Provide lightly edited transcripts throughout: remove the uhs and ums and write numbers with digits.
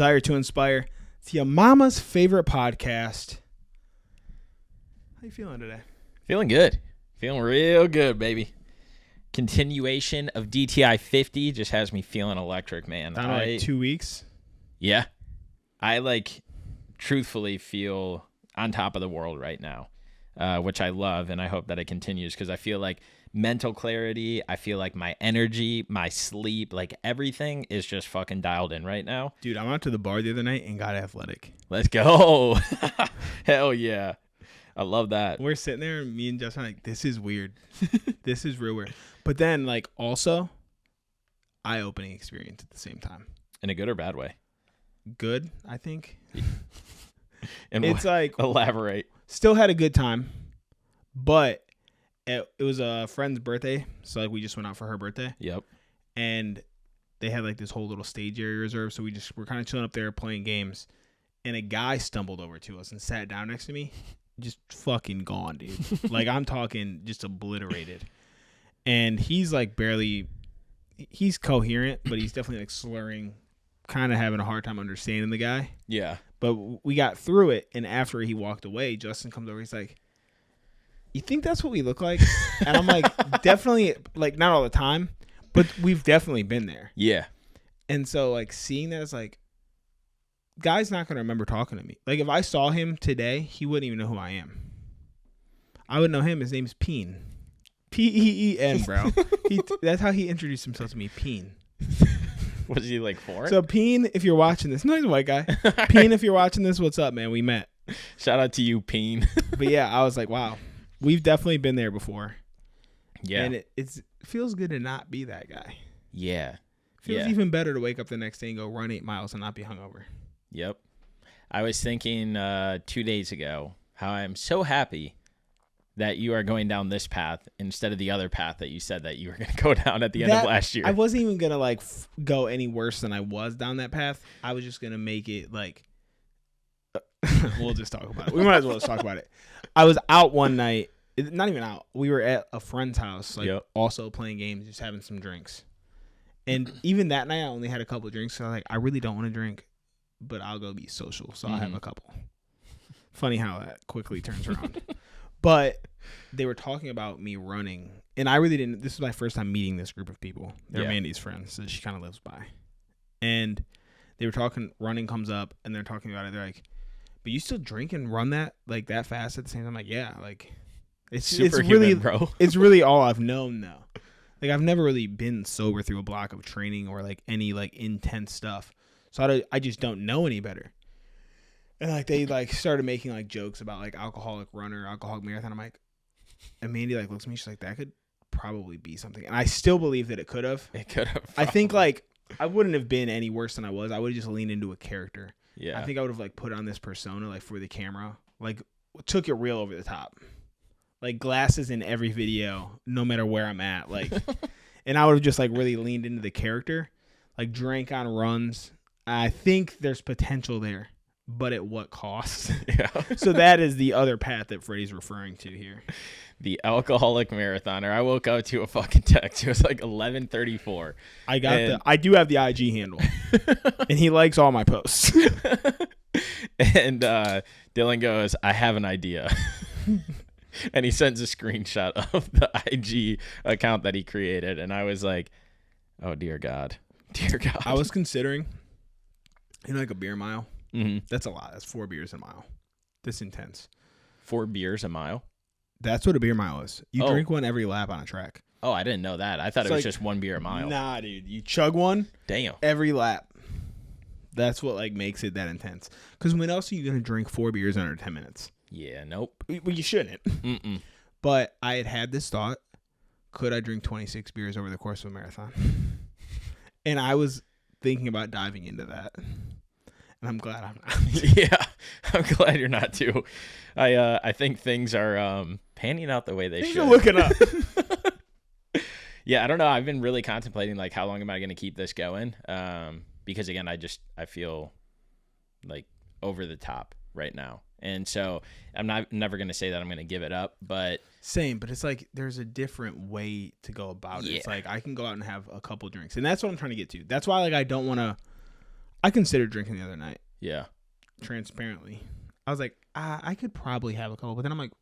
Desire to Inspire. It's your mama's favorite podcast. How you feeling today? Feeling good. Feeling real good, baby. Continuation of DTI 50 just has me feeling electric, man. Down to like 2 weeks. Yeah. I truthfully feel on top of the world right now, which I love, and I hope that it continues because I feel like mental clarity, I feel like my energy, my sleep, like everything is just fucking dialed in right now. Dude, I went to the bar the other night and got athletic. Let's go. Hell yeah. I love that. We're sitting there, and me and Justin are like, this is weird. This is real weird. But then, also, eye-opening experience at the same time. In a good or bad way? Good, I think. And it's elaborate. Still had a good time, but it was a friend's birthday, so we just went out for her birthday. Yep. And they had this whole little stage area reserved, so we're kind of chilling up there playing games, and a guy stumbled over to us and sat down next to me. Just fucking gone, dude. I'm talking just obliterated. And he's he's coherent, but he's definitely slurring, kind of having a hard time understanding the guy. Yeah. But we got through it, and after he walked away, Justin comes over, he's like, you think that's what we look like? And I'm like, definitely, not all the time, but we've definitely been there. Yeah. And so, seeing that is guy's not going to remember talking to me. If I saw him today, he wouldn't even know who I am. I would know him. His name's Peen. P-E-E-N, bro. That's how he introduced himself to me, Peen. Was he foreign? So, Peen, if you're watching this, no, he's a white guy. Peen, if you're watching this, what's up, man? We met. Shout out to you, Peen. But yeah, I was like, wow, we've definitely been there before. Yeah. And it feels good to not be that guy. Yeah. Feels even better to wake up the next day and go run 8 miles and not be hungover. Yep. I was thinking 2 days ago how I'm so happy that you are going down this path instead of the other path that you said that you were going to go down at the end of last year. I wasn't even going to go any worse than I was down that path. I was just going to make it we'll just talk about it. We might as well just talk about it. I was out one night, not even out. We were at a friend's house, also playing games, just having some drinks. And even that night, I only had a couple of drinks. So I was I really don't want to drink, but I'll go be social. So I'll have a couple. Funny how that quickly turns around. But they were talking about me running. And I really didn't. This is my first time meeting this group of people. They're Mandy's friends that she kind of lives by. And they were talking, running comes up, and they're talking about it. They're like, but you still drink and run that that fast at the same time? I'm like, yeah. It's really, bro. It's really all I've known though. I've never really been sober through a block of training or any intense stuff. So I just don't know any better. And they started making jokes about alcoholic runner, alcoholic marathon. I'm like, and Mandy looks at me, she's like, that could probably be something. And I still believe that it could have. It could have. I think I wouldn't have been any worse than I was. I would have just leaned into a character. Yeah. I think I would have put on this persona for the camera. Took it real over the top. Glasses in every video, no matter where I'm at. And I would have just really leaned into the character. Drank on runs. I think there's potential there, but at what cost? Yeah. So that is the other path that Freddie's referring to here. The alcoholic marathoner. I woke up to a fucking text. It was 11:34. I do have the IG handle, and he likes all my posts. And Dylan goes, I have an idea. And he sends a screenshot of the IG account that he created. And I was like, oh, dear God. Dear God. I was considering, a beer mile. Mm-hmm. That's a lot. That's 4 beers a mile. That's intense. 4 beers a mile? That's what a beer mile is. You drink one every lap on a track. Oh, I didn't know that. I thought it was just 1 beer a mile. Nah, dude. You chug one. Damn. Every lap. That's what makes it that intense. Because when else are you going to drink 4 beers under 10 minutes? Yeah, nope. Well, you shouldn't. Mm-mm. But I had this thought. Could I drink 26 beers over the course of a marathon? And I was thinking about diving into that. And I'm glad I'm not. Yeah, I'm glad you're not too. I think things are panning out the way they should. You're looking up. Yeah, I don't know. I've been really contemplating how long am I going to keep this going? Because again, I feel over the top right now. And so I'm never going to say that I'm going to give it up, but same, but it's there's a different way to go about it. Yeah. It's I can go out and have a couple drinks, and that's what I'm trying to get to. That's why I don't want to, I considered drinking the other night. Yeah. Transparently. I was like, I could probably have a couple, but then I'm like,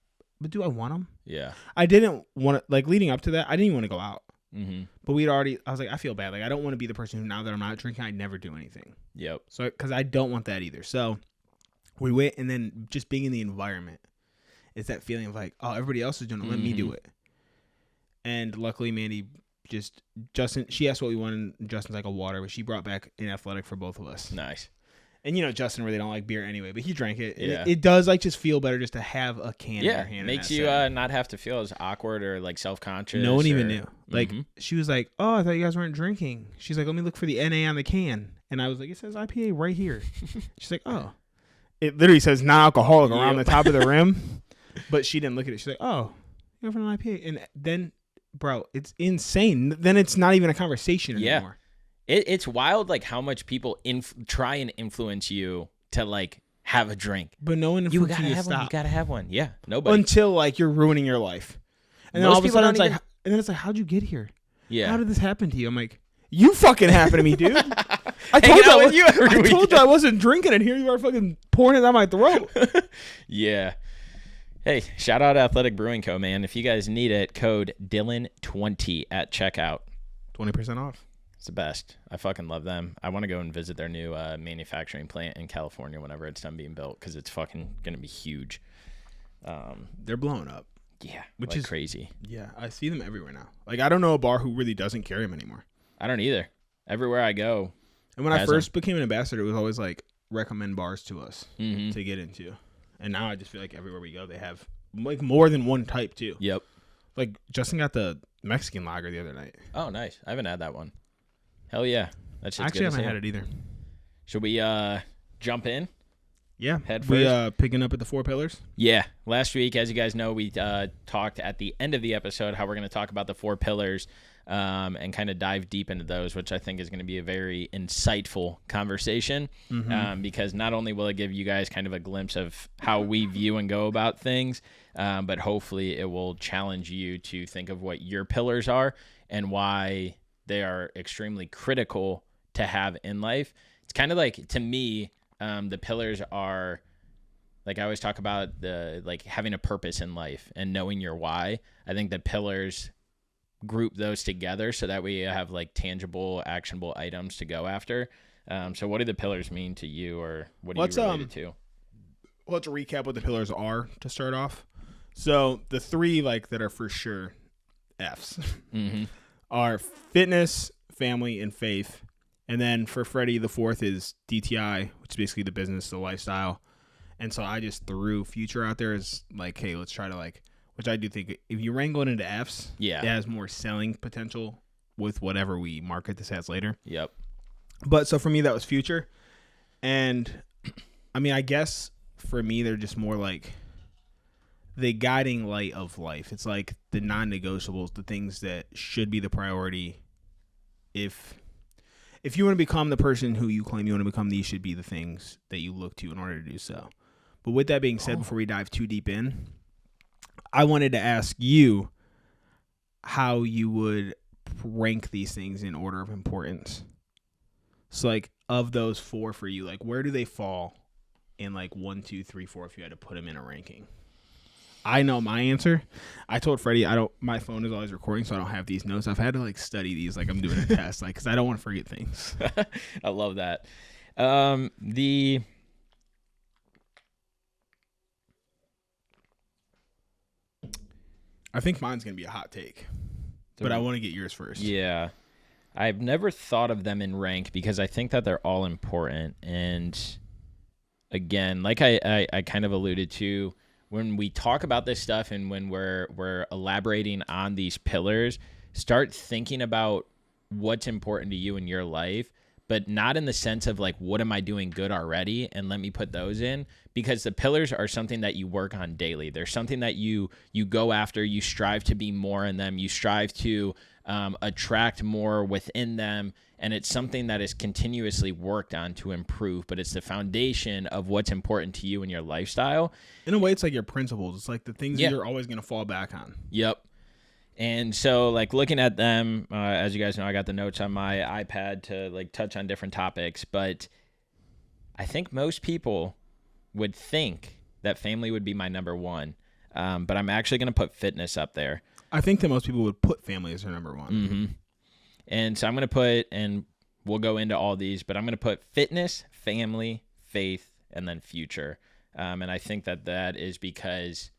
but do I want them? Yeah. I didn't want to, like, leading up to that, I didn't even want to go out. Mm-hmm. But I was like, I feel bad. Like, I don't want to be the person who, now that I'm not drinking, I never do anything. Yep. So, because I don't want that either. So, we went, and then just being in the environment, it's that feeling of like, oh, everybody else is doing it. Let me do it. And luckily, Mandy Justin, she asked what we wanted, and Justin's like a water, but she brought back an athletic for both of us. Nice. And Justin really don't like beer anyway, but he drank it. Yeah. It does like just feel better just to have a can in your hand. Makes you not have to feel as awkward or like self-conscious. No one even knew. Like she was like, "Oh, I thought you guys weren't drinking." She's like, "Let me look for the NA on the can," and I was like, "It says IPA right here." She's like, "Oh," it literally says non-alcoholic around the top of the rim, but she didn't look at it. She's like, "Oh, you're from an IPA," and then, bro, it's insane. Then it's not even a conversation anymore. It's wild, like how much people try and influence you to like have a drink, but no one influences you to stop. You gotta have one. Yeah, nobody until like you're ruining your life, and then all of a sudden it's like, and then it's like, how'd you get here? Yeah, how did this happen to you? I'm like, you fucking happened to me, dude. I told you I wasn't drinking, and here you are fucking pouring it down my throat. Yeah. Hey, shout out Athletic Brewing Co, man. If you guys need it, code Dylan20 at checkout. 20% off. It's the best. I fucking love them. I want to go and visit their new manufacturing plant in California whenever it's done being built, because it's fucking going to be huge. They're blowing up. Yeah, which is crazy. Yeah, I see them everywhere now. Like, I don't know a bar who really doesn't carry them anymore. I don't either. Everywhere I go. And when I first became an ambassador, it was always like, recommend bars to us to get into. And now I just feel like everywhere we go, they have like more than one type too. Yep. Like Justin got the Mexican lager the other night. Oh, nice. I haven't had that one. Hell yeah. That shit's actually haven't had it either. Should we jump in? Yeah. Head first. We picking up at the 4 pillars? Yeah. Last week, as you guys know, we talked at the end of the episode how we're going to talk about the 4 pillars and kind of dive deep into those, which I think is going to be a very insightful conversation because not only will it give you guys kind of a glimpse of how we view and go about things, but hopefully it will challenge you to think of what your pillars are and why they are extremely critical to have in life. It's kind of like, to me, the pillars are, like I always talk about, the like having a purpose in life and knowing your why. I think the pillars group those together so that we have like tangible, actionable items to go after. So what do the pillars mean to you, or what do you relate it to? Well, let's recap what the pillars are to start off. So the 3 like that are for sure F's are fitness, family, and faith. And then for Freddie, the 4th is DTI, which is basically the business, the lifestyle. And so I just threw future out there as like, hey, let's try to like, which I do think if you wrangle it into F's, it has more selling potential with whatever we market this as later. Yep. But so for me, that was future. And I mean, I guess for me, they're just more like the guiding light of life. It's like the non-negotiables, the things that should be the priority. If you want to become the person who you claim you want to become, these should be the things that you look to in order to do so. But with that being said, before we dive too deep in, I wanted to ask you how you would rank these things in order of importance. So like of those 4 for you, like where do they fall in like 1, 2, 3, 4 if you had to put them in a ranking? I know my answer. I told Freddie my phone is always recording, so I don't have these notes. I've had to like study these like I'm doing a test, like because I don't want to forget things. I love that. I think mine's going to be a hot take, but I want to get yours first. Yeah. I've never thought of them in rank because I think that they're all important. And again, like I kind of alluded to, when we talk about this stuff and when we're elaborating on these pillars, start thinking about what's important to you in your life, but not in the sense of like, what am I doing good already? And let me put those in, because the pillars are something that you work on daily. They're something that you go after, you strive to be more in them. You strive to attract more within them. And it's something that is continuously worked on to improve, but it's the foundation of what's important to you in your lifestyle. In a way, it's like your principles. It's like the things that you're always going to fall back on. Yep. And so like looking at them, as you guys know, I got the notes on my iPad to like touch on different topics, but I think most people would think that family would be my number one, but I'm actually going to put fitness up there. I think that most people would put family as their number one. Mm-hmm. And so I'm going to put, and we'll go into all these, but I'm going to put fitness, family, faith, and then future. And I think that is because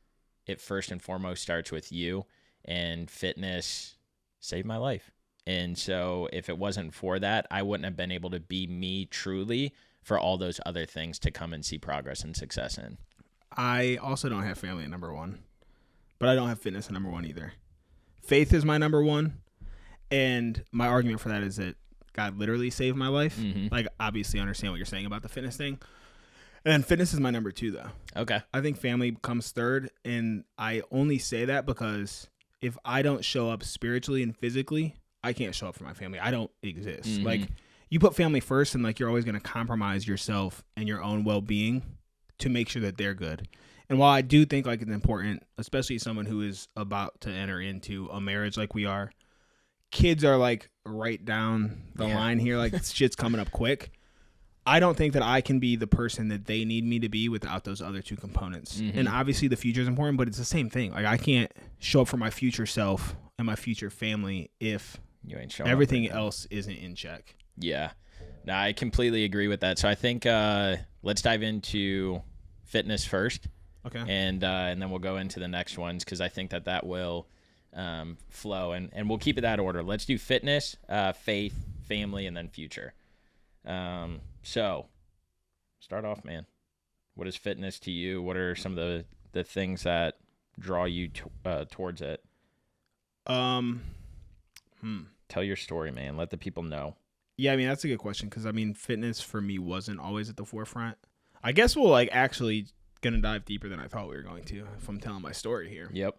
it first and foremost starts with you, and fitness saved my life. And so if it wasn't for that, I wouldn't have been able to be me truly for all those other things to come and see progress and success in. I also don't have family at number one, but I don't have fitness at number one either. Faith is my number one. And my argument for that is that God literally saved my life. Mm-hmm. Like, obviously, I understand what you're saying about the fitness thing. And then fitness is my number two, though. Okay. I think family comes third. And I only say that because if I don't show up spiritually and physically, I can't show up for my family. I don't exist. Mm-hmm. Like, you put family first, and like you're always going to compromise yourself and your own well-being to make sure that they're good. And while I do think like it's important, especially someone who is about to enter into a marriage like we are, kids are like right down the line here. Like shit's coming up quick. I don't think that I can be the person that they need me to be without those other two components. Mm-hmm. And obviously the future is important, but it's the same thing. Like I can't show up for my future self and my future family if You ain't showing everything up right else isn't in check. Yeah. No, I completely agree with that. So I think let's dive into fitness first. Okay. And then we'll go into the next ones because I think that will flow. And we'll keep it that order. Let's do fitness, faith, family, and then future. So start off, man. What is fitness to you? What are some of the things that draw you towards it? Tell your story, man. Let the people know. Yeah, I mean, that's a good question because, I mean, fitness for me wasn't always at the forefront. I guess we'll, like, actually going to dive deeper than I thought we were going to if I'm telling my story here. Yep.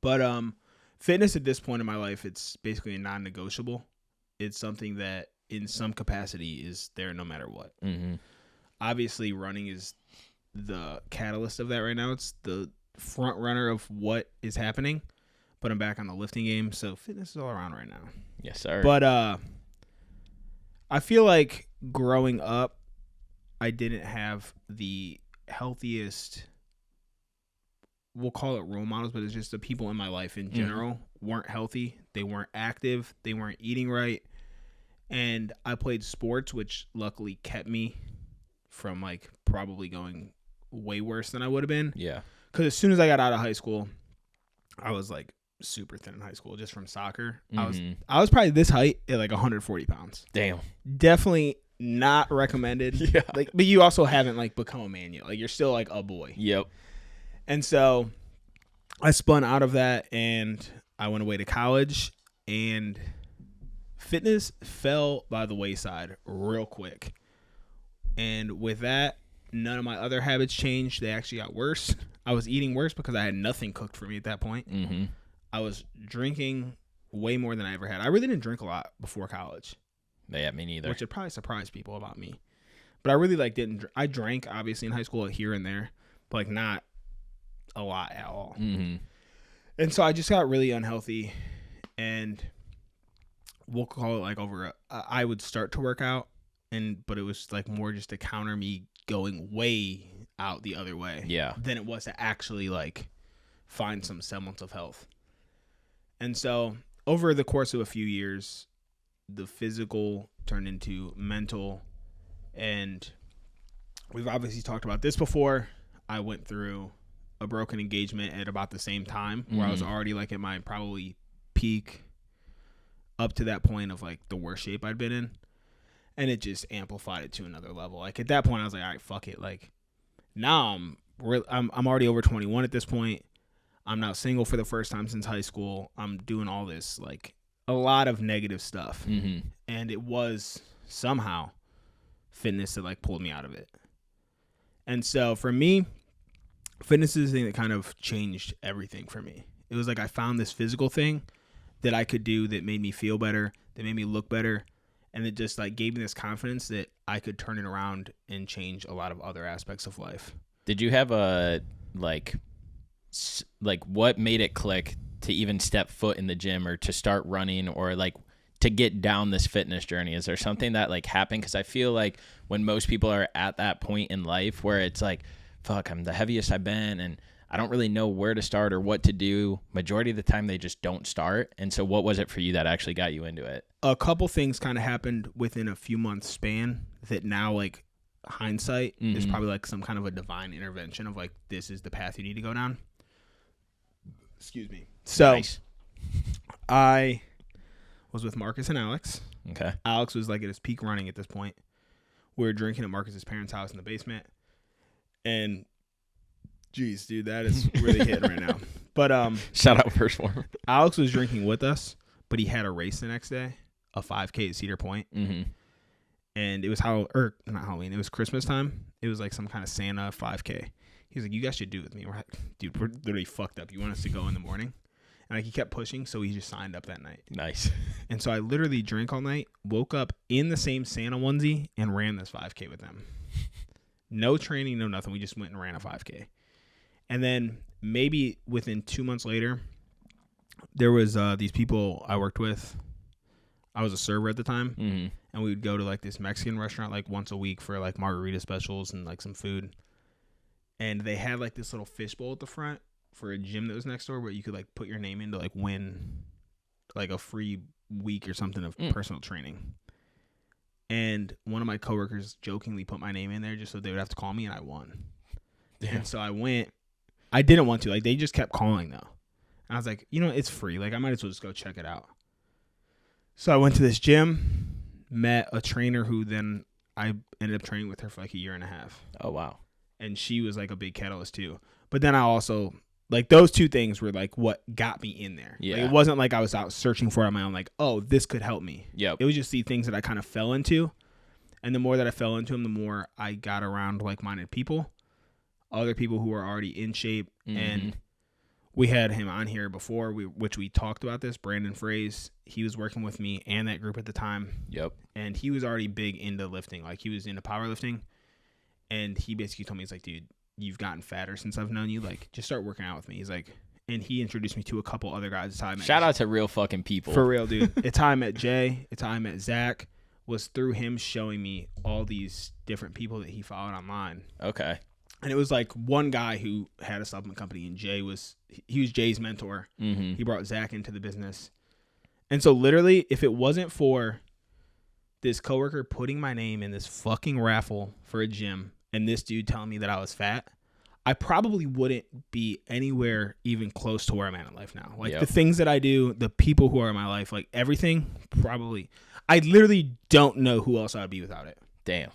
But fitness at this point in my life, it's basically a non-negotiable. It's something that in some capacity is there no matter what. Mm-hmm. Obviously, running is the catalyst of that right now. It's the front runner of what is happening. But I'm back on the lifting game, so fitness is all around right now. Yes, sir. But I feel like growing up, I didn't have the healthiest, we'll call it role models, but it's just the people in my life in general weren't healthy. They weren't active. They weren't eating right. And I played sports, which luckily kept me from like probably going way worse than I would have been. Yeah. Because as soon as I got out of high school, I was like super thin in high school just from soccer. Mm-hmm. I was probably this height at like 140 pounds. Damn. Definitely not recommended. Yeah. Like, but you also haven't like become a man yet. Like you're still like a boy. Yep. And so I spun out of that and I went away to college, and fitness fell by the wayside real quick. And with that, none of my other habits changed. They actually got worse. I was eating worse because I had nothing cooked for me at that point. Mm-hmm. I was drinking way more than I ever had. I really didn't drink a lot before college. Yeah, me neither. Which would probably surprise people about me. But I really like didn't. I drank obviously in high school here and there, but like not a lot at all. Mm-hmm. And so I just got really unhealthy, and we'll call it like I would start to work out, but it was like more just to counter me going way out the other way. Yeah. Than it was to actually like find some semblance of health. And so over the course of a few years, the physical turned into mental, and we've obviously talked about this before. I went through a broken engagement at about the same time where I was already like at my probably peak up to that point of like the worst shape I'd been in, and it just amplified it to another level. Like at that point I was like, all right, fuck it. Like now I'm already over 21 at this point. I'm now single for the first time since high school. I'm doing all this, like a lot of negative stuff. Mm-hmm. And it was somehow fitness that like pulled me out of it. And so for me, fitness is the thing that kind of changed everything for me. It was like I found this physical thing that I could do that made me feel better, that made me look better. And it just like gave me this confidence that I could turn it around and change a lot of other aspects of life. Did you have a like what made it click to even step foot in the gym or to start running, or like to get down this fitness journey? Is there something that like happened? Because I feel like when most people are at that point in life where it's like, fuck, I'm the heaviest I've been and I don't really know where to start or what to do. Majority of the time they just don't start. And so what was it for you that actually got you into it? A couple things kind of happened within a few months span that now, like, hindsight is probably like some kind of a divine intervention of like, this is the path you need to go down. Excuse me. So nice. I was with Marcus and Alex. Okay. Alex was like at his peak running at this point. We were drinking at Marcus's parents' house in the basement. And geez, dude, that is really hitting right now. But shout out First Warm. Alex was drinking with us, but he had a race the next day, a 5K at Cedar Point. And it was not Halloween. It was Christmas time. It was like some kind of Santa 5K. He was like, "You guys should do it with me." We're like, "Dude, we're literally fucked up. You want us to go in the morning?" And like he kept pushing, so he just signed up that night. Nice. And so I literally drank all night, woke up in the same Santa onesie, and ran this 5K with them. No training, no nothing. We just went and ran a 5K. And then maybe within 2 months later, there was these people I worked with. I was a server at the time, and we would go to like this Mexican restaurant like once a week for like margarita specials and like some food. And they had like this little fishbowl at the front for a gym that was next door where you could like put your name in to like win like a free week or something of personal training. And one of my coworkers jokingly put my name in there just so they would have to call me, and I won. Damn. And so I went. I didn't want to. Like, they just kept calling, though. And I was like, you know, it's free. Like, I might as well just go check it out. So I went to this gym, met a trainer who then I ended up training with her for like a year and a half. Oh, wow. And she was like a big catalyst, too. But then I also, like, those two things were like what got me in there. Yeah. Like, it wasn't like I was out searching for it on my own, like, oh, this could help me. Yep. It was just the things that I kind of fell into. And the more that I fell into them, the more I got around like-minded people. Other people who were already in shape, and we had him on here before, which we talked about this, Brandon Fraze. He was working with me and that group at the time. Yep. And he was already big into lifting. Like, he was into powerlifting, and he basically told me, he's like, dude, you've gotten fatter since I've known you. Like, just start working out with me. He's like, and he introduced me to a couple other guys. It's how I met Shout out to real fucking people. For real, dude. It's how I met Jay. It's how I met Zach. Was through him showing me all these different people that he followed online. Okay. And it was like one guy who had a supplement company, and he was Jay's mentor. He brought Zach into the business. And so literally, if it wasn't for this coworker putting my name in this fucking raffle for a gym and this dude telling me that I was fat, I probably wouldn't be anywhere even close to where I'm at in life now. Like, the things that I do, the people who are in my life, like everything, probably. I literally don't know who else I'd be without it. Damn.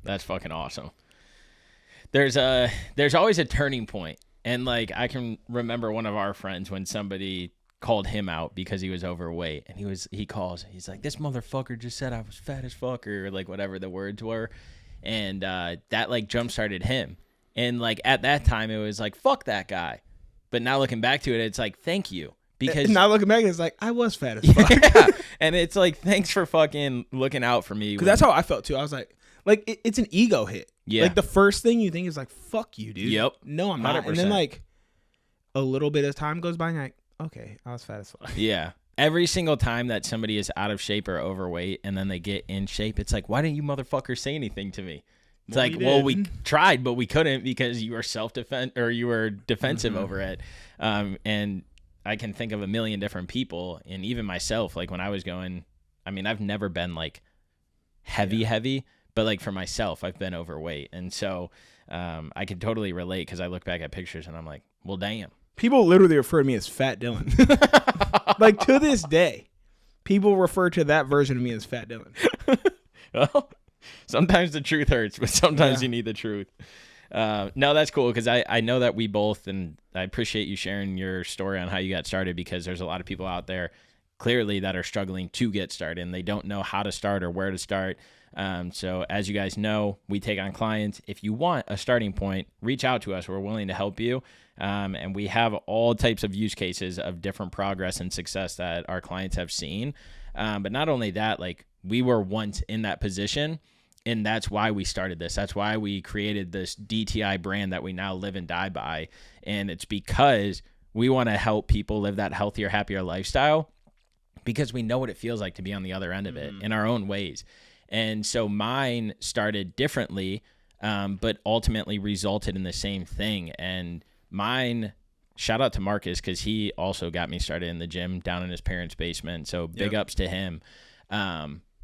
That's fucking awesome. There's always a turning point. And like, I can remember one of our friends when somebody called him out because he was overweight, and he's like, this motherfucker just said I was fat as fuck, or like whatever the words were. And that like jump started him. And like at that time it was like, fuck that guy. But now looking back to it, it's like, thank you. Because now looking back, it's like, I was fat as fuck. Yeah. And it's like, thanks for fucking looking out for me. Because that's how I felt too. I was like it's an ego hit. Yeah. Like, the first thing you think is like, fuck you, dude. Yep. No, I'm not. 100%. And then like a little bit of time goes by, and you're like, okay, I was fat as fuck. Yeah. Every single time that somebody is out of shape or overweight and then they get in shape, it's like, why didn't you motherfuckers say anything to me? It's like, well, we tried, but we couldn't because you were you were defensive over it. And I can think of a million different people, and even myself, like when I was going, I mean, I've never been like heavy, but like for myself, I've been overweight. And so I can totally relate because I look back at pictures and I'm like, well, damn. People literally refer to me as Fat Dylan. Like, to this day, people refer to that version of me as Fat Dylan. Well, sometimes the truth hurts, but sometimes you need the truth. No, that's cool because I know that we both, and I appreciate you sharing your story on how you got started, because there's a lot of people out there clearly that are struggling to get started and they don't know how to start or where to start. So as you guys know, we take on clients. If you want a starting point, reach out to us. We're willing to help you. And we have all types of use cases of different progress and success that our clients have seen. But not only that, like, we were once in that position, and that's why we started this. That's why we created this DTI brand that we now live and die by. And it's because we want to help people live that healthier, happier lifestyle. because we know what it feels like to be on the other end of it in our own ways. And so mine started differently, but ultimately resulted in the same thing. And mine, shout out to Marcus, because he also got me started in the gym down in his parents' basement. So big ups to him.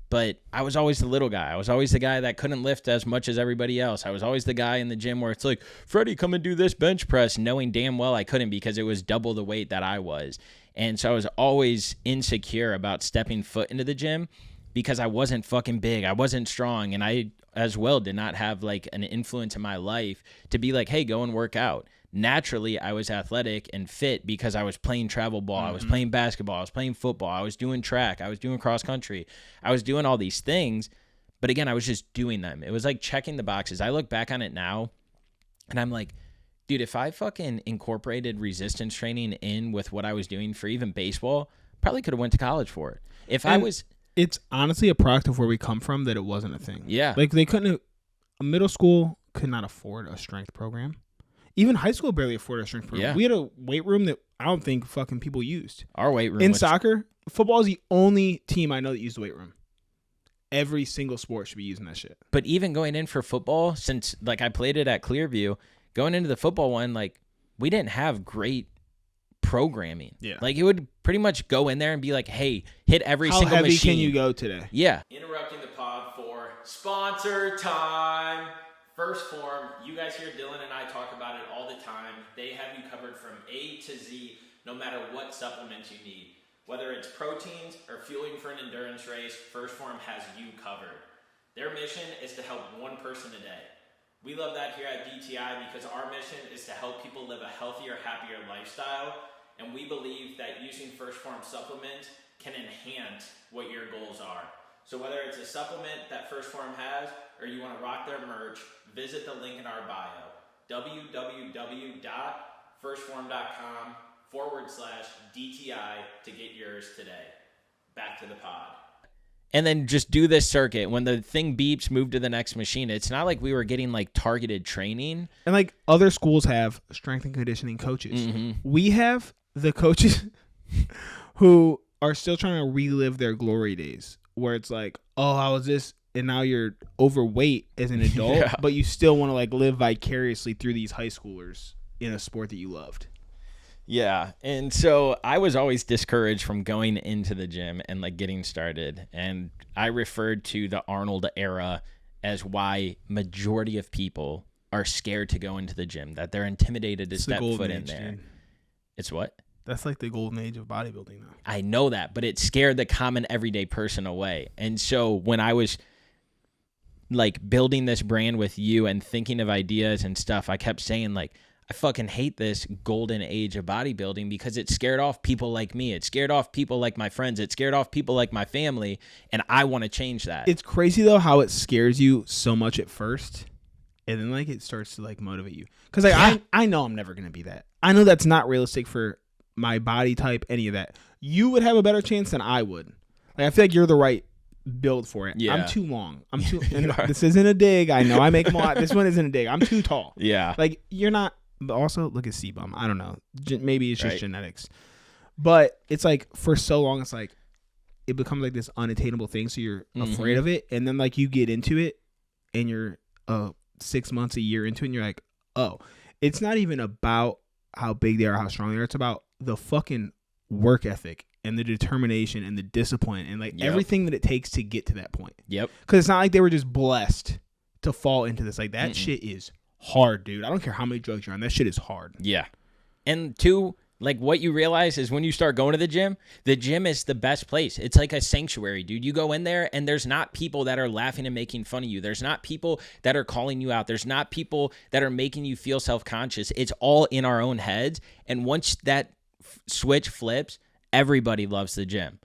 But I was always the little guy. I was always the guy that couldn't lift as much as everybody else. I was always the guy in the gym where it's like, Freddie, come and do this bench press, knowing damn well I couldn't because it was double the weight that I was. And so I was always insecure about stepping foot into the gym because I wasn't fucking big. I wasn't strong. And I as well did not have like an influence in my life to be like, hey, go and work out. Naturally, I was athletic and fit because I was playing travel ball. I was playing basketball. I was playing football. I was doing track. I was doing cross country. I was doing all these things. But again, I was just doing them. It was like checking the boxes. I look back on it now and I'm like, dude, if I fucking incorporated resistance training in with what I was doing for even baseball, probably could have went to college for it. It's honestly a product of where we come from that it wasn't a thing. Yeah. Like a middle school could not afford a strength program. Even high school barely afforded a strength program. Yeah. We had a weight room that I don't think fucking people used. Our weight room in soccer, football is the only team I know that used the weight room. Every single sport should be using that shit. But even going in for football, since like I played it at Clearview, going into the football one, like we didn't have great programming. Yeah. Like it would pretty much go in there and be like, hey, hit every single machine. How heavy can you go today? Yeah. Interrupting the pod for sponsor time. First Form, you guys hear Dylan and I talk about it all the time. They have you covered from A to Z, no matter what supplements you need. Whether it's proteins or fueling for an endurance race, First Form has you covered. Their mission is to help one person a day. We love that here at DTI because our mission is to help people live a healthier, happier lifestyle. And we believe that using First Form supplements can enhance what your goals are. So whether it's a supplement that First Form has or you want to rock their merch, visit the link in our bio, www.firstform.com/DTI to get yours today. Back to the pod. And then just do this circuit. When the thing beeps, move to the next machine. It's not like we were getting like targeted training. And like other schools have strength and conditioning coaches. We have the coaches who are still trying to relive their glory days where it's like, oh, I was this, and now you're overweight as an adult, but you still want to like live vicariously through these high schoolers in a sport that you loved. Yeah. And so I was always discouraged from going into the gym and like getting started. And I referred to the Arnold era as why majority of people are scared to go into the gym, that they're intimidated to step foot in there. Dude. It's what? That's like the golden age of bodybuilding now. I know that, but it scared the common everyday person away. And so when I was like building this brand with you and thinking of ideas and stuff, I kept saying like, I fucking hate this golden age of bodybuilding because it scared off people like me. It scared off people like my friends. It scared off people like my family. And I want to change that. It's crazy though how it scares you so much at first. And then like it starts to like motivate you. Because like I know I'm never going to be that. I know that's not realistic for my body type, any of that. You would have a better chance than I would. Like I feel like you're the right build for it. Yeah. I'm too long. I'm too. And this isn't a dig. I know I make more. This one isn't a dig. I'm too tall. Yeah. Like you're not. But also look at CBum. I don't know. Maybe it's just genetics. But it's like for so long, it's like it becomes like this unattainable thing. So you're afraid of it, and then like you get into it, and you're 6 months, a year into it, and you're like, oh, it's not even about how big they are, how strong they are. It's about the fucking work ethic and the determination and the discipline and like everything that it takes to get to that point. Yep. Because it's not like they were just blessed to fall into this. Like that shit is hard, dude. I don't care how many drugs you're on. That shit is hard. Yeah. And two, like what you realize is when you start going to the gym is the best place. It's like a sanctuary, dude. You go in there and there's not people that are laughing and making fun of you. There's not people that are calling you out. There's not people that are making you feel self-conscious. It's all in our own heads. And once that switch flips, everybody loves the gym.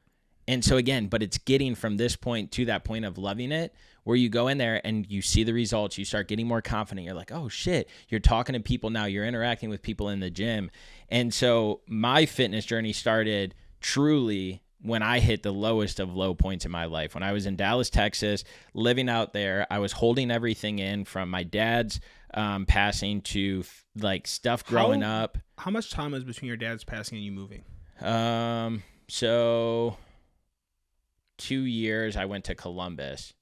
And so again, but it's getting from this point to that point of loving it, where you go in there and you see the results, you start getting more confident. You're like, oh shit, you're talking to people now, you're interacting with people in the gym. And so my fitness journey started truly when I hit the lowest of low points in my life. When I was in Dallas, Texas, living out there, I was holding everything in from my dad's passing to like stuff growing up. How much time was between your dad's passing and you moving? So 2 years, I went to Columbus.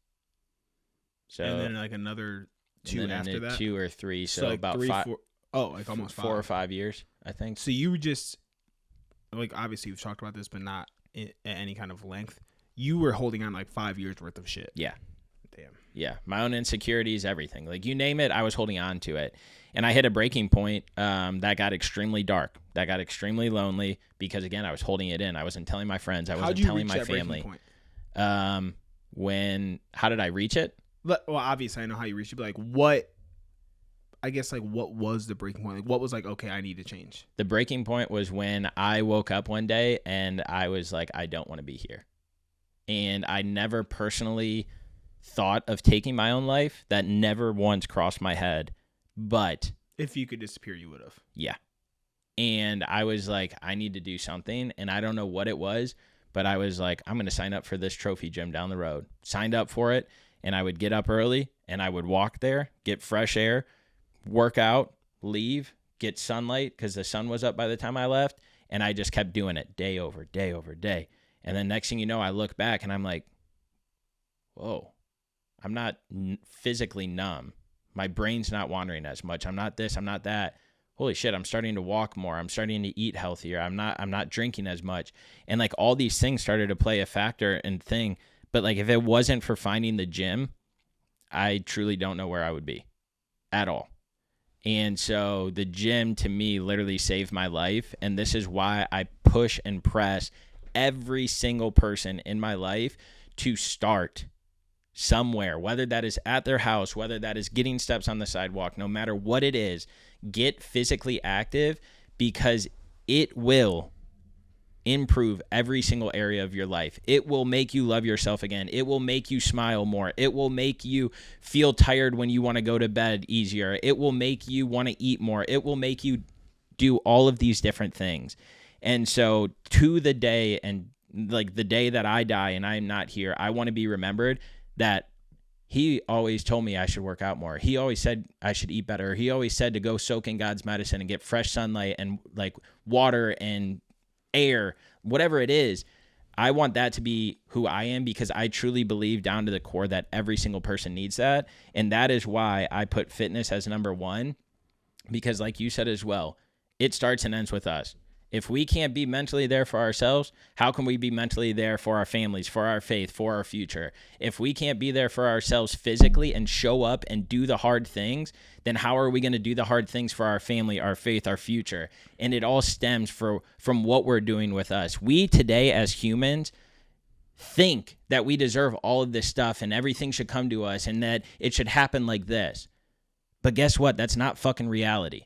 So and then like another 2 after that? 2 or 3. So like about 3, 5. 4, like almost 5. 4 or 5 years, I think. So you just, like, obviously we've talked about this, but not at any kind of length. You were holding on like 5 years worth of shit. Yeah. Damn. Yeah. My own insecurities, everything. Like, you name it, I was holding on to it. And I hit a breaking point that got extremely dark. That got extremely lonely because, again, I was holding it in. I wasn't telling my friends. I wasn't telling my family. How did I reach it? Well, obviously I know how you reached it, but like what was the breaking point? Like, what was like, okay, I need to change? The breaking point was when I woke up one day and I was like, I don't want to be here. And I never personally thought of taking my own life. That never once crossed my head. But if you could disappear, you would have. Yeah. And I was like, I need to do something. And I don't know what it was, but I was like, I'm going to sign up for this trophy gym down the road. Signed up for it. And I would get up early and I would walk there, get fresh air, work out, leave, get sunlight because the sun was up by the time I left. And I just kept doing it day over day over day. And then next thing you know, I look back and I'm like, whoa, I'm not physically numb. My brain's not wandering as much. I'm not this, I'm not that. Holy shit, I'm starting to walk more. I'm starting to eat healthier. I'm not drinking as much. And like all these things started to play a factor and thing. But like if it wasn't for finding the gym, I truly don't know where I would be at all. And so the gym to me literally saved my life. And this is why I push and press every single person in my life to start somewhere, whether that is at their house, whether that is getting steps on the sidewalk, no matter what it is, get physically active because it will improve every single area of your life. It will make you love yourself again. It will make you smile more. It will make you feel tired when you want to go to bed easier. It will make you want to eat more. It will make you do all of these different things. And so to the day and like the day that I die and I'm not here, I want to be remembered that he always told me I should work out more. He always said I should eat better. He always said to go soak in God's medicine and get fresh sunlight and like water and air, whatever it is. I want that to be who I am because I truly believe down to the core that every single person needs that. And that is why I put fitness as number one, because like you said as well, it starts and ends with us. If we can't be mentally there for ourselves, how can we be mentally there for our families, for our faith, for our future? If we can't be there for ourselves physically and show up and do the hard things, then how are we going to do the hard things for our family, our faith, our future? And it all stems from what we're doing with us. We today as humans think that we deserve all of this stuff and everything should come to us and that it should happen like this. But guess what? That's not fucking reality.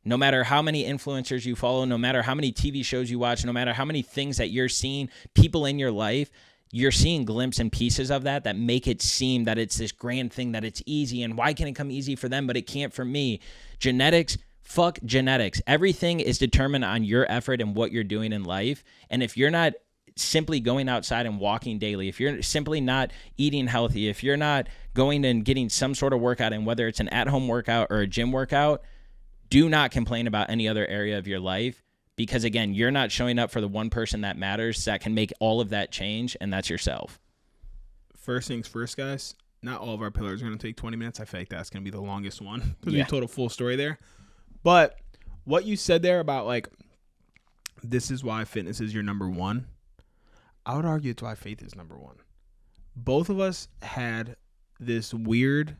No matter how many influencers you follow, no matter how many TV shows you watch, no matter how many things that you're seeing, people in your life, you're seeing glimpses and pieces of that make it seem that it's this grand thing, that it's easy. And why can it come easy for them, but it can't for me? Genetics, fuck genetics. Everything is determined on your effort and what you're doing in life. And if you're not simply going outside and walking daily, if you're simply not eating healthy, if you're not going and getting some sort of workout, and whether it's an at-home workout or a gym workout, do not complain about any other area of your life because, again, you're not showing up for the one person that matters that can make all of that change, and that's yourself. First things first, guys. Not all of our pillars are going to take 20 minutes. I feel like that's going to be the longest one because we told a full story there. But what you said there about, like, this is why fitness is your number one, I would argue it's why faith is number one. Both of us had this weird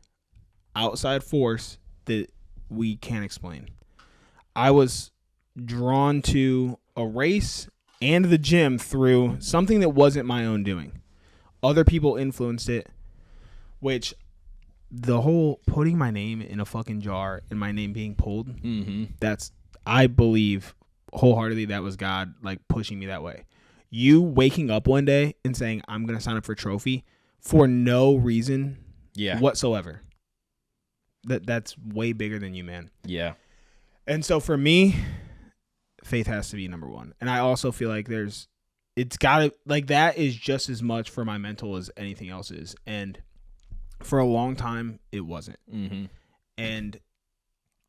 outside force that we can't explain. I was drawn to a race and the gym through something that wasn't my own doing. Other people influenced it, which the whole putting my name in a fucking jar and my name being pulled, that's, I believe wholeheartedly that was God like pushing me that way. You waking up one day and saying, I'm going to sign up for a trophy for no reason whatsoever. That's way bigger than you, man. Yeah. And so for me, faith has to be number one. And I also feel like it's got to, like, that is just as much for my mental as anything else is. And for a long time, it wasn't. And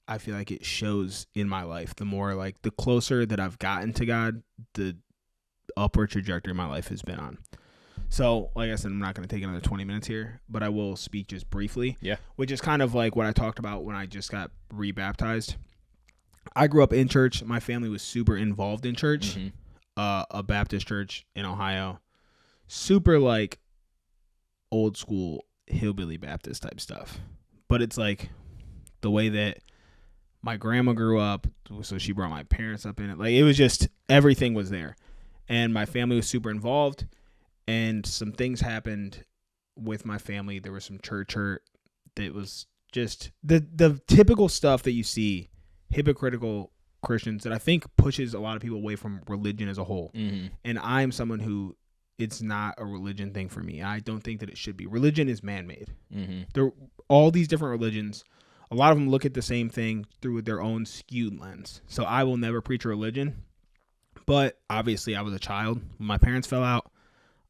I feel like it shows in my life. The more, like, the closer that I've gotten to God, the upward trajectory my life has been on. So, like I said, I'm not going to take another 20 minutes here, but I will speak just briefly. Yeah. Which is kind of like what I talked about when I just got rebaptized. I grew up in church. My family was super involved in church, a Baptist church in Ohio. Super like old school hillbilly Baptist type stuff. But it's like the way that my grandma grew up, so she brought my parents up in it. Like, it was just, everything was there. And my family was super involved. And some things happened with my family. There was some church hurt. That was just the typical stuff that you see, hypocritical Christians, that I think pushes a lot of people away from religion as a whole. And I'm someone who, it's not a religion thing for me. I don't think that it should be. Religion is man-made. There, all these different religions, a lot of them look at the same thing through their own skewed lens. So I will never preach a religion. But obviously I was a child. When my parents fell out,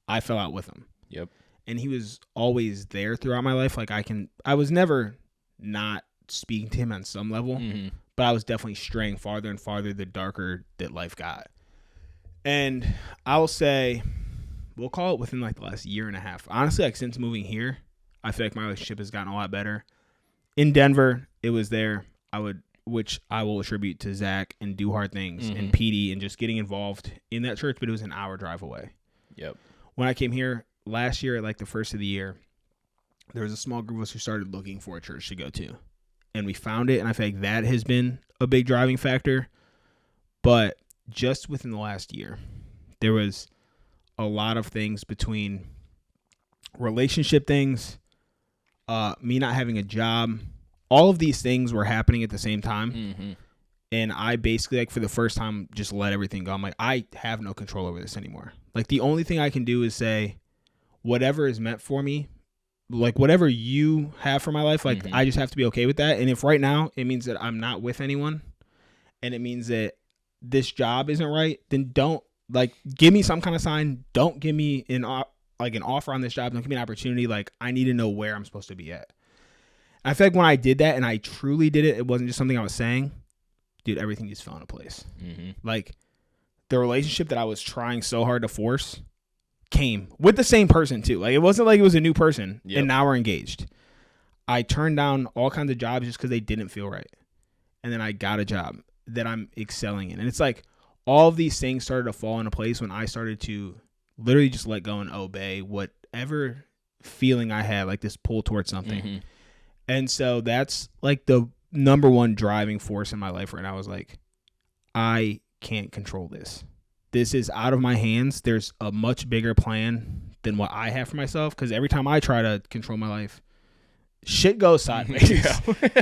I fell out with him. Yep. And he was always there throughout my life. Like, I was never not speaking to him on some level, but I was definitely straying farther and farther the darker that life got. And I'll say, we'll call it within like the last year and a half. Honestly, like since moving here, I feel like my relationship has gotten a lot better. In Denver, it was there. Which I will attribute to Zach and Do Hard Things and PD and just getting involved in that church, but it was an hour drive away. Yep. When I came here last year, at like the first of the year, there was a small group of us who started looking for a church to go to. And we found it, and I feel like that has been a big driving factor. But just within the last year, there was a lot of things between relationship things, me not having a job. All of these things were happening at the same time. And I basically, like, for the first time, just let everything go. I'm like, I have no control over this anymore. Like, the only thing I can do is say, whatever is meant for me, like, whatever you have for my life, like, I just have to be okay with that. And if right now it means that I'm not with anyone, and it means that this job isn't right, then don't, like, give me some kind of sign. Don't give me an offer on this job. Don't give me an opportunity. Like, I need to know where I'm supposed to be at. And I feel like when I did that, and I truly did it, it wasn't just something I was saying. Dude, everything just fell into place. Like, the relationship that I was trying so hard to force came with the same person too. Like, it wasn't like it was a new person and now we're engaged. I turned down all kinds of jobs just because they didn't feel right. And then I got a job that I'm excelling in. And it's like all of these things started to fall into place when I started to literally just let go and obey whatever feeling I had, like this pull towards something. And so that's like the number one driving force in my life right now. I was like, I can't control this. This is out of my hands. There's a much bigger plan than what I have for myself, because every time I try to control my life, shit goes sideways.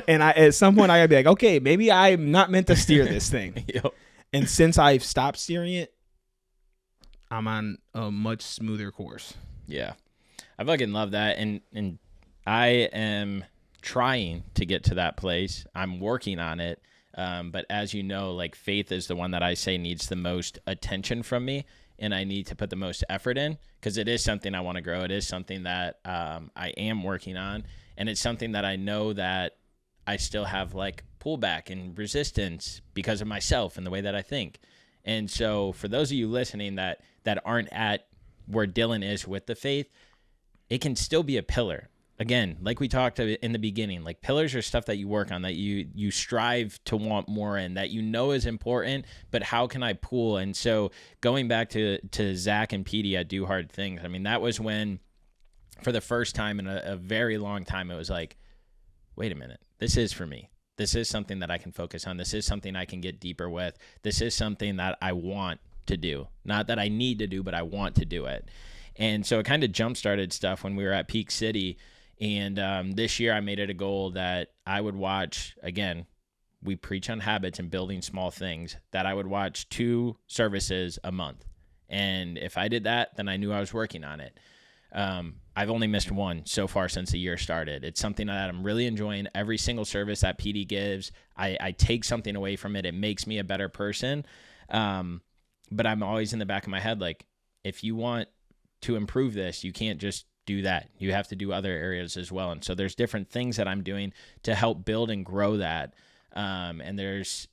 And at some point I gotta be like, okay, maybe I'm not meant to steer this thing. And since I've stopped steering it, I'm on a much smoother course. Yeah. I fucking love that. And I am trying to get to that place. I'm working on it. But as you know, like, faith is the one that I say needs the most attention from me, and I need to put the most effort in, because it is something I want to grow. It is something that I am working on, and it's something that I know that I still have like pullback and resistance because of myself and the way that I think. And so for those of you listening that aren't at where Dylan is with the faith, it can still be a pillar. Again, like we talked in the beginning, like, pillars are stuff that you work on, that you strive to want more in, that you know is important, but how can I pull? And so going back to Zach and PD at Do Hard Things, I mean, that was when, for the first time in a very long time, it was like, wait a minute, this is for me. This is something that I can focus on. This is something I can get deeper with. This is something that I want to do. Not that I need to do, but I want to do it. And so it kind of jump-started stuff when we were at Peak City. And this year I made it a goal that I would watch, again, we preach on habits and building small things, that I would watch 2 services a month. And if I did that, then I knew I was working on it. I've only missed 1 so far since the year started. It's something that I'm really enjoying. Every single service that PD gives, I take something away from it. It makes me a better person. But I'm always in the back of my head, like, if you want to improve this, you can't just do that. You have to do other areas as well. And so there's different things that I'm doing to help build and grow that. And there's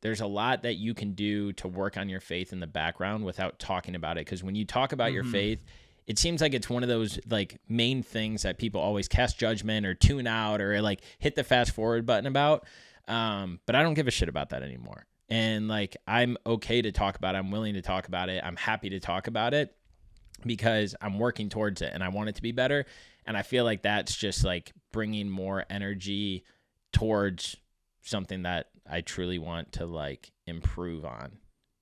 a lot that you can do to work on your faith in the background without talking about it. Because when you talk about your faith, it seems like it's one of those like main things that people always cast judgment or tune out or like hit the fast forward button about. But I don't give a shit about that anymore. And like, I'm okay to talk about it. I'm willing to talk about it. I'm happy to talk about it because I'm working towards it and I want it to be better. And I feel like that's just like bringing more energy towards something that I truly want to like improve on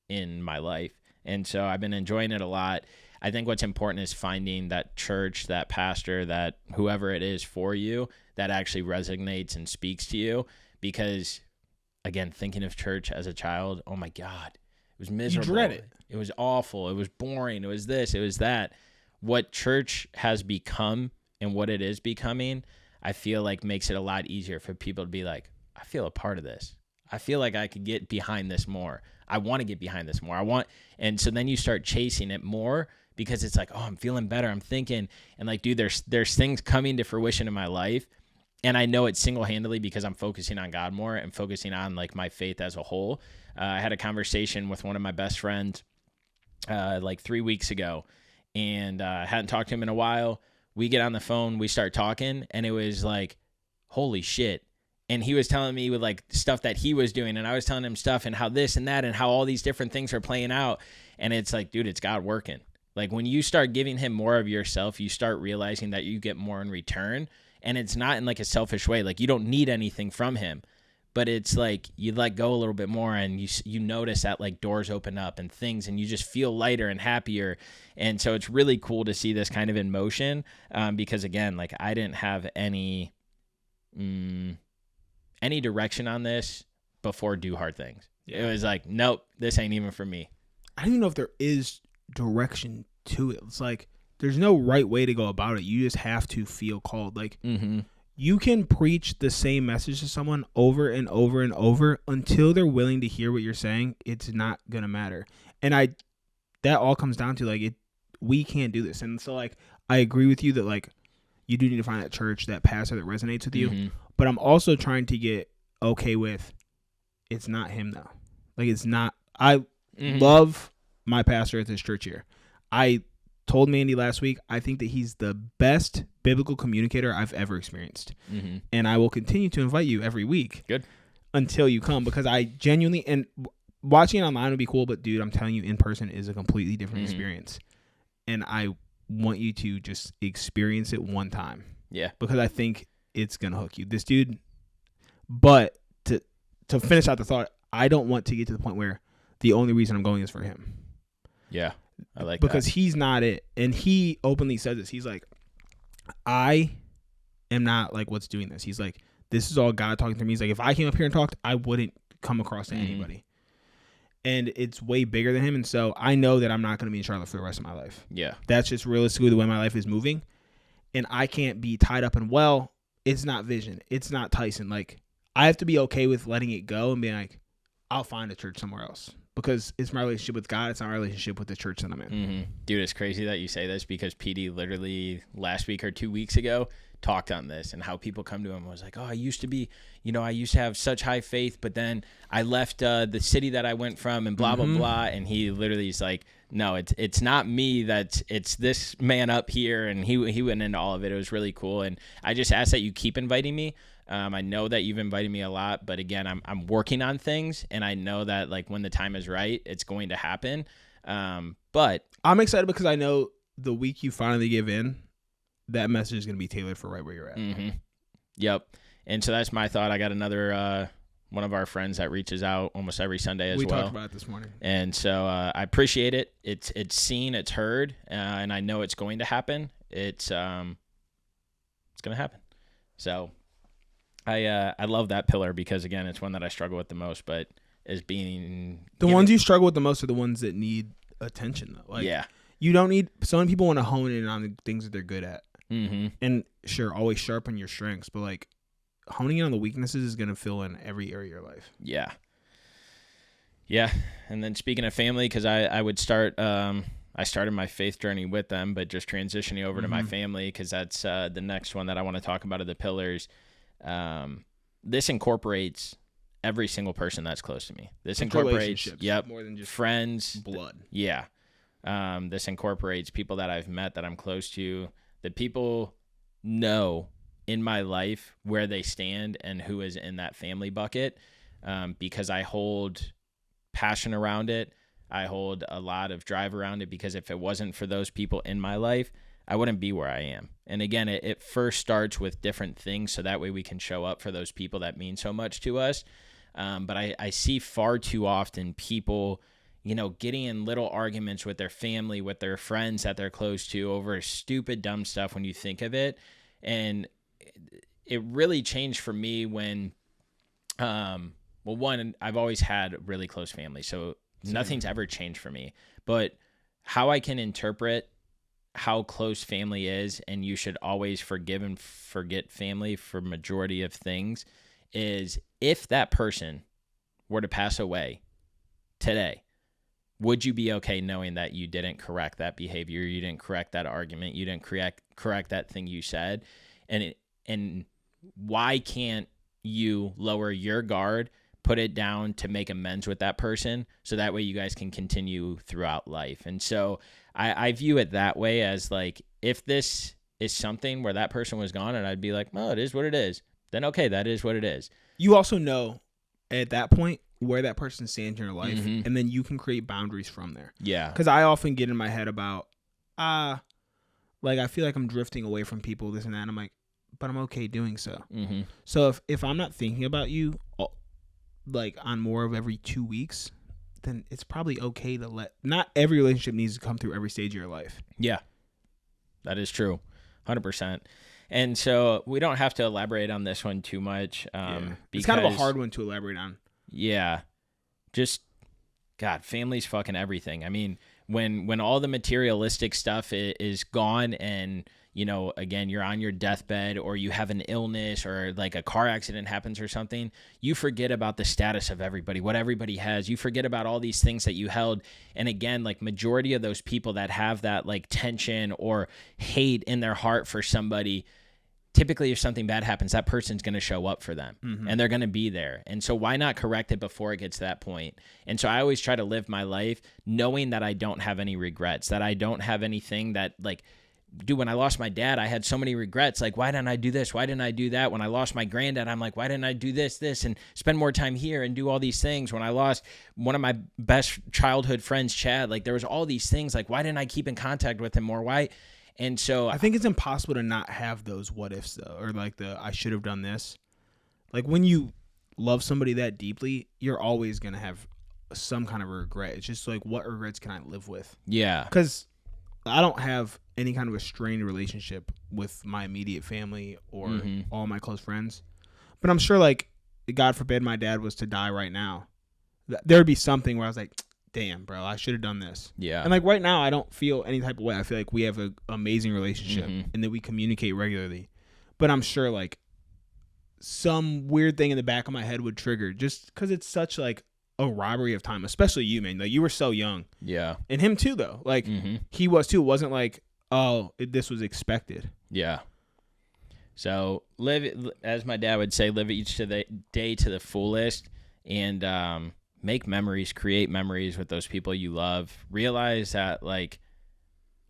in my life. And so I've been enjoying it a lot. I think what's important is finding that church, that pastor, that whoever it is for you that actually resonates and speaks to you. Because, again, thinking of church as a child, oh my God, it was miserable. You dread it. It was awful. It was boring. It was this. It was that. What church has become and what it is becoming, I feel like makes it a lot easier for people to be like, I feel a part of this. I feel like I could get behind this more. I want to get behind this more. And so then you start chasing it more because it's like, oh, I'm feeling better. I'm thinking, and like, dude, there's things coming to fruition in my life. And I know it's single-handedly because I'm focusing on God more and focusing on like my faith as a whole. I had a conversation with one of my best friends like 3 weeks ago, and I hadn't talked to him in a while. We get on the phone, we start talking, and it was like, holy shit. And he was telling me with like stuff that he was doing, and I was telling him stuff and how this and that and how all these different things are playing out. And it's like, dude, it's God working. Like when you start giving him more of yourself, you start realizing that you get more in return. And it's not in like a selfish way. Like you don't need anything from him, but it's like you let go a little bit more and you notice that like doors open up and things, and you just feel lighter and happier. And so it's really cool to see this kind of in motion because again, like I didn't have any direction on this before Do Hard Things. Yeah. It was like, nope, this ain't even for me. I don't even know if there is direction to it. It's like, there's no right way to go about it. You just have to feel called. Like, you can preach the same message to someone over and over and over until they're willing to hear what you're saying. It's not going to matter. And that all comes down to, like, we can't do this. And so, like, I agree with you that, like, you do need to find that church, that pastor that resonates with you. But I'm also trying to get okay with it's not him, though. Like, it's not. I love my pastor at this church here. I told Mandy last week, I think that he's the best biblical communicator I've ever experienced. And I will continue to invite you every week. Good. Until you come, because I genuinely, and watching it online would be cool, but dude, I'm telling you, in person is a completely different experience. And I want you to just experience it one time. Yeah. Because I think it's going to hook you. This dude, but to finish out the thought, I don't want to get to the point where the only reason I'm going is for him. Yeah. I like because that. He's not it. And he openly says this. He's like, I am not like what's doing this. He's like, this is all God talking to me. He's like, if I came up here and talked, I wouldn't come across to anybody. And it's way bigger than him. And so I know that I'm not going to be in Charlotte for the rest of my life. Yeah. That's just realistically the way my life is moving. And I can't be tied up in, well, it's not Vision. It's not Tyson. Like, I have to be okay with letting it go and being like, I'll find a church somewhere else. Because it's my relationship with God. It's not my relationship with the church that I'm in. Dude, it's crazy that you say this because PD literally last week or 2 weeks ago talked on this and how people come to him and was like, oh, I used to have such high faith, but then I left the city that I went from and blah, blah, blah. And he literally is like, no, it's not me. It's this man up here. And he went into all of it. It was really cool. And I just ask that you keep inviting me. I know that you've invited me a lot, but again, I'm working on things, and I know that like when the time is right, it's going to happen. But I'm excited because I know the week you finally give in, that message is going to be tailored for right where you're at. Yep. And so that's my thought. I got another one of our friends that reaches out almost every Sunday as well. We talked about it this morning. And so I appreciate it. It's seen, it's heard, and I know it's going to happen. It's going to happen. So I love that pillar because, again, it's one that I struggle with the most, but as being... The ones you struggle with the most are the ones that need attention, though. Like, yeah. You don't need... So many people want to hone in on the things that they're good at. And sure, always sharpen your strengths, but like honing in on the weaknesses is going to fill in every area of your life. Yeah. Yeah. And then speaking of family, because I would start... I started my faith journey with them, but just transitioning over to my family because that's the next one that I want to talk about of the pillars. This incorporates every single person that's close to me. This incorporates more than just friends, blood. Yeah. This incorporates people that I've met that I'm close to. The people know in my life where they stand and who is in that family bucket, because I hold passion around it. I hold a lot of drive around it, because if it wasn't for those people in my life, I wouldn't be where I am. And again, it first starts with different things, so that way we can show up for those people that mean so much to us. But I see far too often people, getting in little arguments with their family, with their friends that they're close to over stupid, dumb stuff when you think of it. And it really changed for me when, one, I've always had a really close family, so nothing's ever changed for me. But how I can interpret how close family is, and you should always forgive and forget family for majority of things, is if that person were to pass away today, would you be okay knowing that you didn't correct that behavior, you didn't correct that argument, you didn't correct that thing you said? And why can't you lower your guard, put it down to make amends with that person, so that way you guys can continue throughout life? And so I view it that way, as like, if this is something where that person was gone and I'd be like, oh, it is what it is, then okay, that is what it is. You also know at that point where that person stands in your life, and then you can create boundaries from there. Yeah. Because I often get in my head about, like, I feel like I'm drifting away from people, this and that, and I'm like, but I'm okay doing so. So if I'm not thinking about you, like, on more of every 2 weeks, then it's probably okay to not every relationship needs to come through every stage of your life. Yeah, that is true. 100%. And so we don't have to elaborate on this one too much. It's kind of a hard one to elaborate on. Yeah. Just, God, family's fucking everything. I mean, when all the materialistic stuff is gone, and, again, you're on your deathbed, or you have an illness, or like a car accident happens or something, you forget about the status of everybody, what everybody has. You forget about all these things that you held. And again, like, majority of those people that have that like tension or hate in their heart for somebody, typically if something bad happens, that person's going to show up for them, and they're going to be there. And so why not correct it before it gets to that point? And so I always try to live my life knowing that I don't have any regrets, that I don't have anything that, like, dude, when I lost my dad, I had so many regrets. Like, why didn't I do this? Why didn't I do that? When I lost my granddad, I'm like, why didn't I do this, and spend more time here and do all these things? When I lost one of my best childhood friends, Chad, like, there was all these things. Like, why didn't I keep in contact with him more? Why? And so I think it's impossible to not have those what ifs, though, or like I should have done this. Like, when you love somebody that deeply, you're always going to have some kind of regret. It's just like, what regrets can I live with? Yeah. Because I don't have any kind of a strained relationship with my immediate family or all my close friends. But I'm sure, like, God forbid my dad was to die right now, there would be something where I was like, damn, bro, I should have done this. Yeah. And like right now, I don't feel any type of way. I feel like we have an amazing relationship and that we communicate regularly. But I'm sure like some weird thing in the back of my head would trigger, just because it's such like a robbery of time, especially you, man. Like, you were so young. Yeah. And him too, though. Like, he was too. It wasn't like, this was expected. Yeah. So live, as my dad would say, live each day to the fullest, and make memories, create memories with those people you love. Realize that, like,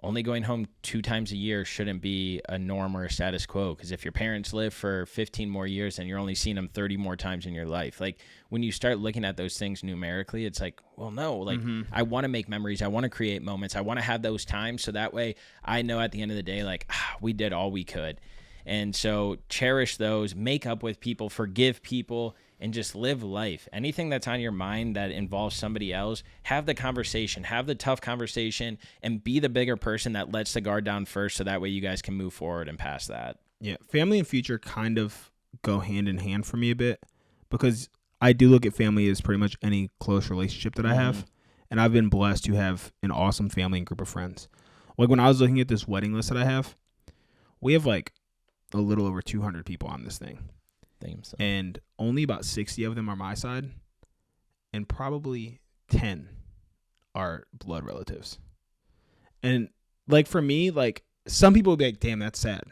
only going home 2 times a year shouldn't be a norm or a status quo, because if your parents live for 15 more years and you're only seeing them 30 more times in your life, like, when you start looking at those things numerically, it's like, well, no, like, I want to make memories. I want to create moments. I want to have those times, so that way I know at the end of the day, like, we did all we could. And so cherish those, make up with people, forgive people, and just live life. Anything that's on your mind that involves somebody else, have the conversation, have the tough conversation, and be the bigger person that lets the guard down first, so that way you guys can move forward and past that. Yeah, family and future kind of go hand in hand for me a bit, because I do look at family as pretty much any close relationship that I have, and I've been blessed to have an awesome family and group of friends. Like, when I was looking at this wedding list that I have, we have like a little over 200 people on this thing. So. And only about 60 of them are my side, and probably 10 are blood relatives. And like, for me, like, some people would be like, damn, that's sad,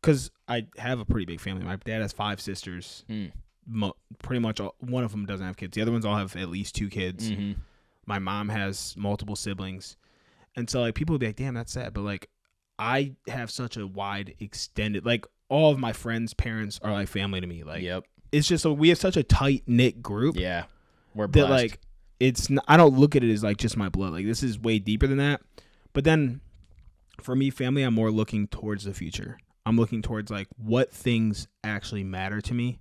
because I have a pretty big family. My dad has 5 sisters. Pretty much one of them doesn't have kids. The other ones all have at least 2 kids. My mom has multiple siblings. And so like people would be like, damn, that's sad. But like I have such a wide extended, like all of my friends' parents are like family to me. Like it's just we have such a tight knit group. Yeah. We're blessed. That like I don't look at it as like just my blood. Like this is way deeper than that. But then for me, family, I'm more looking towards the future. I'm looking towards like what things actually matter to me.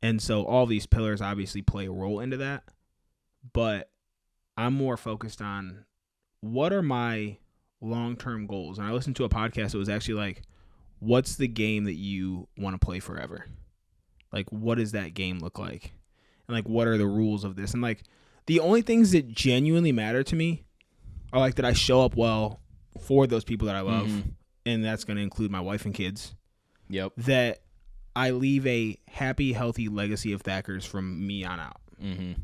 And so all these pillars obviously play a role into that. But I'm more focused on what are my long-term goals. And I listened to a podcast that was actually like, what's the game that you want to play forever? Like, what does that game look like? And like, what are the rules of this? And like, the only things that genuinely matter to me are like that I show up well for those people that I love. Mm-hmm. And that's going to include my wife and kids. Yep. That I leave a happy, healthy legacy of Thackers from me on out. Mm-hmm.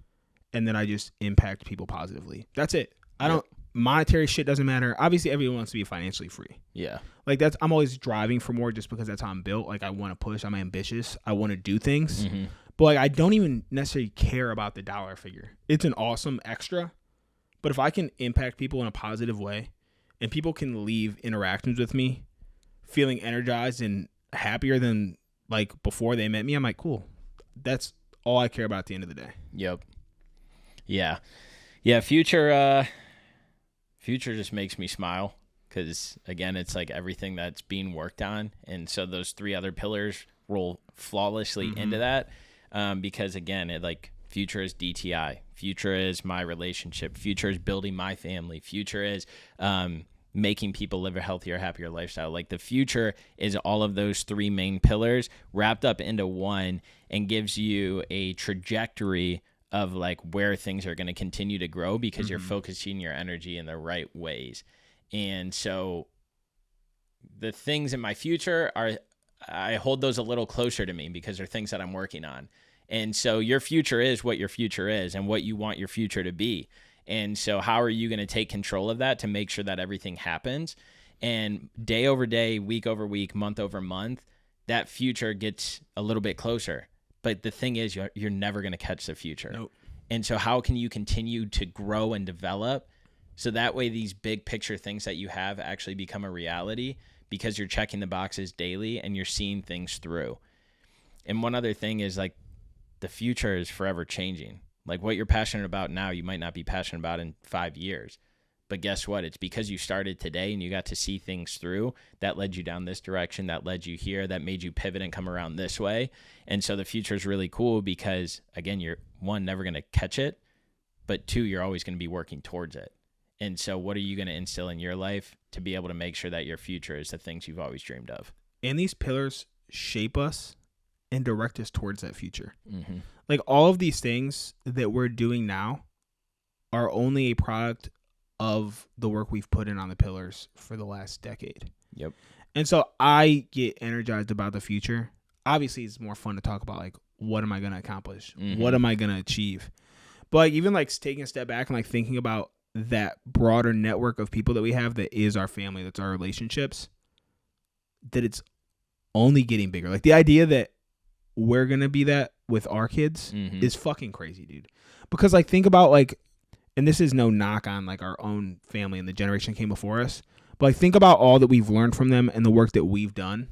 And then I just impact people positively. That's it. I don't, monetary shit doesn't matter. Obviously, everyone wants to be financially free. Yeah. Like I'm always driving for more just because that's how I'm built. Like I want to push. I'm ambitious. I want to do things. Mm-hmm. But like I don't even necessarily care about the dollar figure. It's an awesome extra. But if I can impact people in a positive way and people can leave interactions with me feeling energized and happier than like before they met me, I'm like, cool. That's all I care about at the end of the day. Yep. Yeah. Yeah. Future just makes me smile because, again, it's like everything that's being worked on. And so those three other pillars roll flawlessly into that because, again, future is DTI. Future is my relationship. Future is building my family. Future is making people live a healthier, happier lifestyle. Like the future is all of those three main pillars wrapped up into one and gives you a trajectory of like where things are going to continue to grow because you're focusing your energy in the right ways. And so the things in my future I hold those a little closer to me because they're things that I'm working on. And so your future is what your future is and what you want your future to be. And so how are you going to take control of that to make sure that everything happens? And day over day, week over week, month over month, that future gets a little bit closer. But the thing is, you're never going to catch the future. Nope. And so how can you continue to grow and develop so that way these big picture things that you have actually become a reality because you're checking the boxes daily and you're seeing things through. And one other thing is like the future is forever changing. Like what you're passionate about now, you might not be passionate about in 5 years. But guess what? It's because you started today and you got to see things through that led you down this direction, that led you here, that made you pivot and come around this way. And so the future is really cool because, again, you're, one, never going to catch it, but two, you're always going to be working towards it. And so what are you going to instill in your life to be able to make sure that your future is the things you've always dreamed of? And these pillars shape us and direct us towards that future. Mm-hmm. Like all of these things that we're doing now are only a product of the work we've put in on the pillars for the last decade. Yep. And so I get energized about the future. Obviously, it's more fun to talk about like, what am I going to accomplish? Mm-hmm. What am I going to achieve? But like, even like taking a step back and like thinking about that broader network of people that we have that is our family, that's our relationships, that it's only getting bigger. Like the idea that we're going to be that with our kids is fucking crazy, dude. Because like, think about like, and this is no knock on like our own family and the generation that came before us, but like think about all that we've learned from them and the work that we've done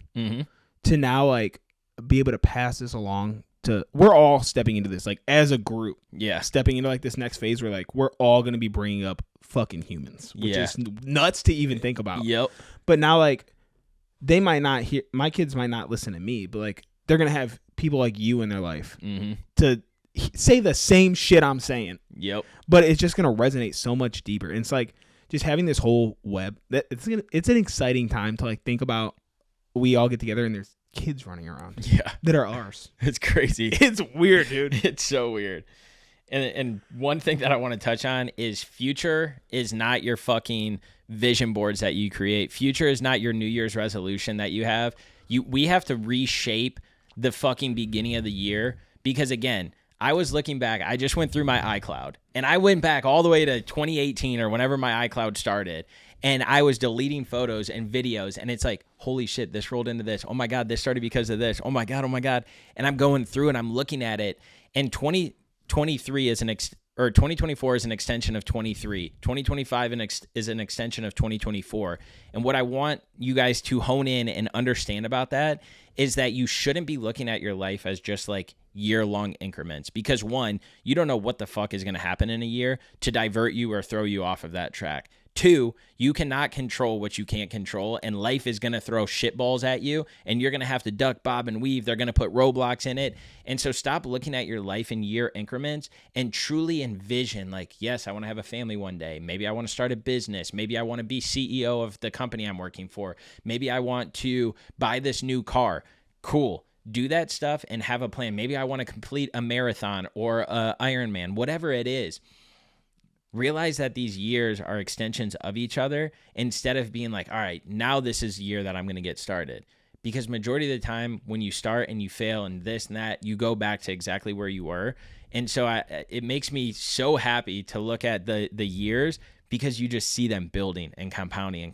to now like be able to pass this along to, we're all stepping into this like as a group, stepping into like this next phase where like we're all going to be bringing up fucking humans, which is nuts to even think about. Yep. But now like they might not hear, my kids might not listen to me, but like they're going to have people like you in their life to say the same shit I'm saying. Yep. But it's just going to resonate so much deeper. And it's like just having this whole web that it's an exciting time to like think about. We all get together and there's kids running around that are ours. It's crazy. It's weird, dude. It's so weird. And one thing that I want to touch on is future is not your fucking vision boards that you create. Future is not your New Year's resolution that you have. We have to reshape the fucking beginning of the year because, again, I was looking back. I just went through my iCloud, and I went back all the way to 2018 or whenever my iCloud started, and I was deleting photos and videos, and it's like, holy shit, this rolled into this. Oh, my God, this started because of this. Oh, my God. And I'm going through, and I'm looking at it, and 2023 is or 2024 is an extension of 23. 2025 is an extension of 2024. And what I want you guys to hone in and understand about that is that you shouldn't be looking at your life as just like year-long increments, because one, you don't know what the fuck is going to happen in a year to divert you or throw you off of that track. Two, you cannot control what you can't control, and life is going to throw shitballs at you, and you're going to have to duck, bob, and weave. They're going to put roadblocks in it. And so stop looking at your life in year increments and truly envision, like, yes, I want to have a family one day. Maybe I want to start a business. Maybe I want to be CEO of the company I'm working for. Maybe I want to buy this new car. Cool. Do that stuff and have a plan. Maybe I want to complete a marathon or a Ironman, whatever it is. Realize that these years are extensions of each other instead of being like, all right, now this is the year that I'm going to get started. Because majority of the time when you start and you fail and this and that, you go back to exactly where you were. And so it makes me so happy to look at the years, because you just see them building and compounding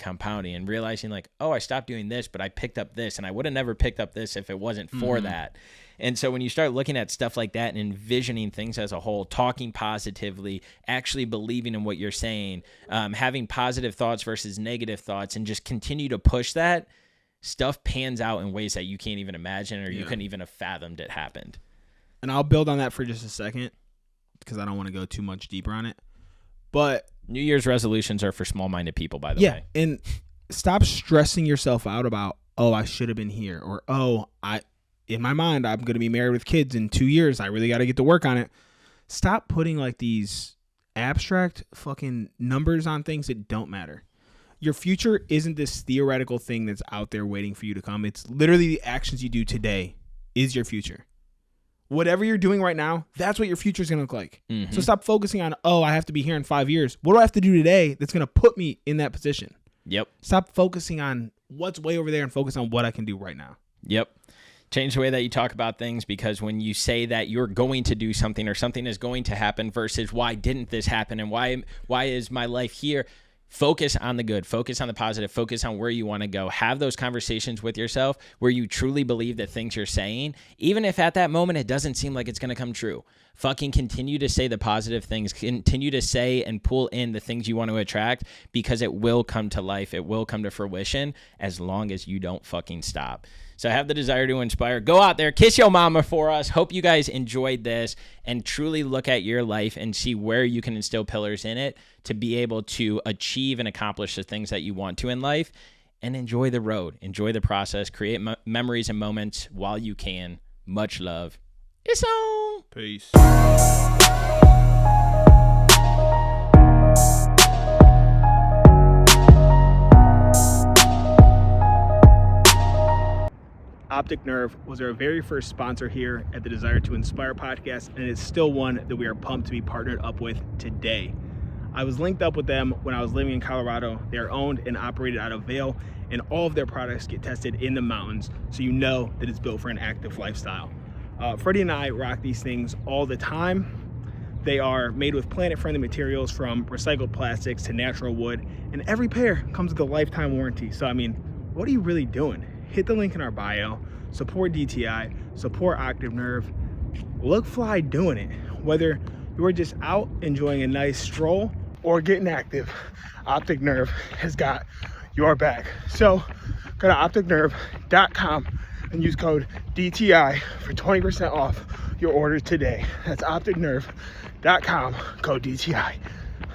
and realizing like, oh, I stopped doing this, but I picked up this, and I would have never picked up this if it wasn't for that. And so when you start looking at stuff like that and envisioning things as a whole, talking positively, actually believing in what you're saying, having positive thoughts versus negative thoughts, and just continue to push that, stuff pans out in ways that you can't even imagine, or you couldn't even have fathomed it happened. And I'll build on that for just a second, because I don't want to go too much deeper on it. But New Year's resolutions are for small-minded people, by the way. Yeah, and stop stressing yourself out about, oh, I should have been here, or, oh, in my mind, I'm going to be married with kids in 2 years. I really got to get to work on it. Stop putting like these abstract fucking numbers on things that don't matter. Your future isn't this theoretical thing that's out there waiting for you to come. It's literally the actions you do today is your future. Whatever you're doing right now, that's what your future is going to look like. Mm-hmm. So stop focusing on, oh, I have to be here in 5 years. What do I have to do today that's going to put me in that position? Yep. Stop focusing on what's way over there and focus on what I can do right now. Yep. Change the way that you talk about things, because when you say that you're going to do something or something is going to happen versus why didn't this happen and why is my life here, focus on the good, focus on the positive, focus on where you want to go. Have those conversations with yourself where you truly believe the things you're saying, even if at that moment it doesn't seem like it's going to come true. Fucking continue to say the positive things, continue to say and pull in the things you want to attract, because it will come to life. It will come to fruition as long as you don't fucking stop. So have the desire to inspire. Go out there, kiss your mama for us. Hope you guys enjoyed this and truly look at your life and see where you can instill pillars in it to be able to achieve and accomplish the things that you want to in life, and enjoy the road. Enjoy the process. Create memories and moments while you can. Much love. It's on. Peace. Optic Nerve was our very first sponsor here at the Desire to Inspire podcast, and it's still one that we are pumped to be partnered up with today. I was linked up with them when I was living in Colorado. They are owned and operated out of Vail, and all of their products get tested in the mountains, so you know that it's built for an active lifestyle. Freddie and I rock these things all the time. They are made with planet-friendly materials, from recycled plastics to natural wood, and every pair comes with a lifetime warranty. So, I mean, what are you really doing? Hit the link in our bio, support DTI, support Optic Nerve, look fly doing it. Whether you're just out enjoying a nice stroll or getting active, Optic Nerve has got your back. So go to opticnerve.com and use code DTI for 20% off your order today. That's opticnerve.com, code DTI.